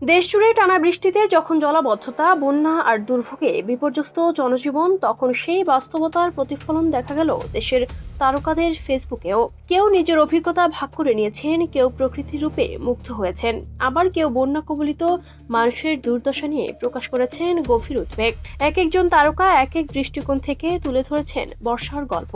দেশজুড়ে টানা বৃষ্টিতে যখন জলাবদ্ধতা, বন্যা আর দুর্ভোগে বিপর্যস্ত জনজীবন, তখন সেই বাস্তবতার প্রতিফলন দেখা গেল দেশের তারকাদের ফেসবুকেও। কেউ নিজের অভিজ্ঞতা ভাগ করে নিয়েছেন, কেউ প্রকৃতির রূপে মুগ্ধ হয়েছেন, আবার কেউ বন্যা কবলিত মানুষের দুর্দশা নিয়ে প্রকাশ করেছেন গভীর উদ্বেগ। এক একজন তারকা এক এক দৃষ্টিকোণ থেকে তুলে ধরেছেন বর্ষার গল্প।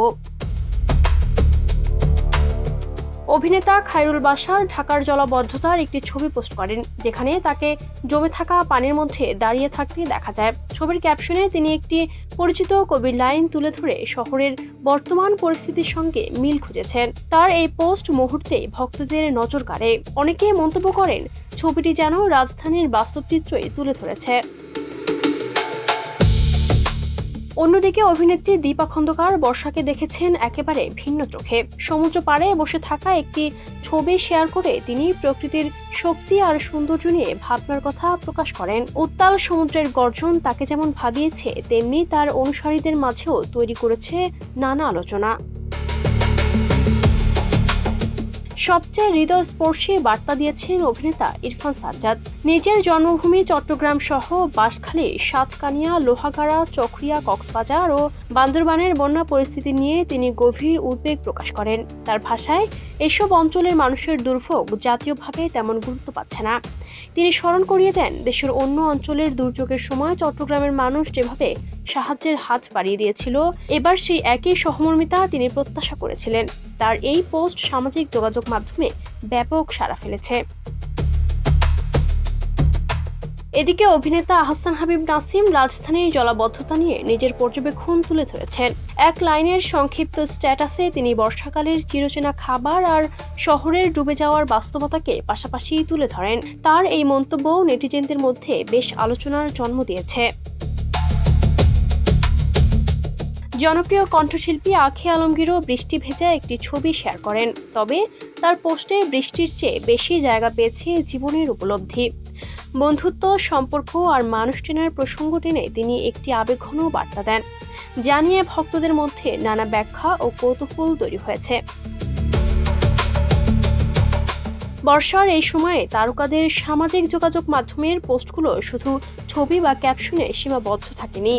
অভিনেতা খায়রুল বাশার ঢাকার জলাবদ্ধতার একটি ছবি পোস্ট করেন, যেখানে তাকে জমে থাকা পানির মধ্যে দাঁড়িয়ে থাকতে দেখা যায়। ছবির ক্যাপশনে তিনি একটি পরিচিত কবির লাইন তুলে ধরে শহরের বর্তমান পরিস্থিতির সঙ্গে মিল খুঁজেছেন। তার এই পোস্ট মুহূর্তে ভক্তদের নজর কাড়ে। অনেকে মন্তব্য করেন, ছবিটি যেন রাজধানীর বাস্তব চিত্রই তুলে ধরেছে। অন্যদিকে অভিনেত্রী দীপা খন্দকার বর্ষাকে দেখেছেন একেবারে ভিন্ন চোখে। সমুদ্র পাড়ে বসে থাকা একটি ছবি শেয়ার করে তিনি প্রকৃতির শক্তি আর সৌন্দর্য নিয়ে ভাবনার কথা প্রকাশ করেন। উত্তাল সমুদ্রের গর্জন তাকে যেমন ভাবিয়েছে, তেমনি তার অনুসারীদের মাঝেও তৈরি করেছে নানা আলোচনা। সবচেয়ে হৃদয়স্পর্শী বার্তা দিয়েছেন অভিনেতা ইরফান সাজ্জাদ। নিজের জন্মভূমি চট্টগ্রাম সহ বাঁশখালী, সাতকানিয়া, লোহাগাড়া, চকরিয়া, কক্সবাজার ও বান্দরবানের বন্যা পরিস্থিতি নিয়ে তিনি গভীর উদ্বেগ প্রকাশ করেন। তার ভাষায়, এসব অঞ্চলের মানুষের দুর্ভোগ জাতীয়ভাবে তেমন গুরুত্ব পাচ্ছে না। তিনি স্মরণ করিয়ে দেন, দেশের অন্য অঞ্চলের দুর্যোগের সময় চট্টগ্রামের মানুষ যেভাবে সাহায্যের হাত বাড়িয়ে দিয়েছিল, এবার সেই একই সহমর্মিতা তিনি প্রত্যাশা করেছিলেন। তার এই পোস্ট সামাজিক যোগাযোগ মাধ্যমে ব্যাপক সাড়া ফেলেছে। এদিকে অভিনেতা আহসান হাবিব নাসিম রাজধানীর জলাবদ্ধতা নিয়ে নিজের পর্যবেক্ষণ তুলে ধরেছেন। এক লাইনের সংক্ষিপ্ত স্ট্যাটাসে তিনি বর্ষাকালের চিরচেনা খাবার আর শহরের ডুবে যাওয়ার বাস্তবতাকে পাশাপাশি তুলে ধরেন। তার এই মন্তব্য নেটিজেনদের মধ্যে বেশ আলোচনার জন্ম দিয়েছে। জনপ্রিয় কণ্ঠশিল্পী আঁখি আলমগীরও বৃষ্টি ভেজা একটি ছবি শেয়ার করেন, তবে তার পোস্টে বৃষ্টির চেয়ে বেশি জায়গা পেয়েছে জীবনের উপলব্ধি, বন্ধুত্ব, সম্পর্ক আর মানুষ চেনার প্রসঙ্গ টেনে তিনি একটি আবেগঘন বার্তা দেন, যা নিয়ে ভক্তদের মধ্যে নানা ব্যাখ্যা ও কৌতূহল তৈরি হয়েছে। বর্ষার এই সময়ে তারকাদের সামাজিক যোগাযোগ মাধ্যমের পোস্টগুলো শুধু ছবি বা ক্যাপশনে সীমাবদ্ধ থাকেনি।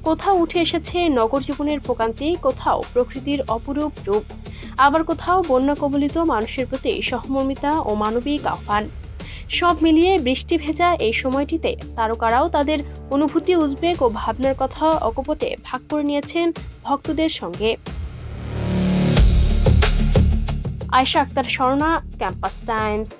কোথাও উঠে এসেছে নগর জীবনের ভোগান্তি, কোথাও প্রকৃতির অপরূপ রূপ, আবার কোথাও বন্যা কবলিত মানুষের প্রতি সহমর্মিতা ও মানবিক আহ্বান। সব মিলিয়ে বৃষ্টি ভেজা এই সময়টিতে তারকারাও তাদের অনুভূতি, উদ্বেগ ও ভাবনার কথা অকপটে ভাগ করে নিয়েছেন ভক্তদের সঙ্গে। Ayesha Akter Swarna, Campus Times.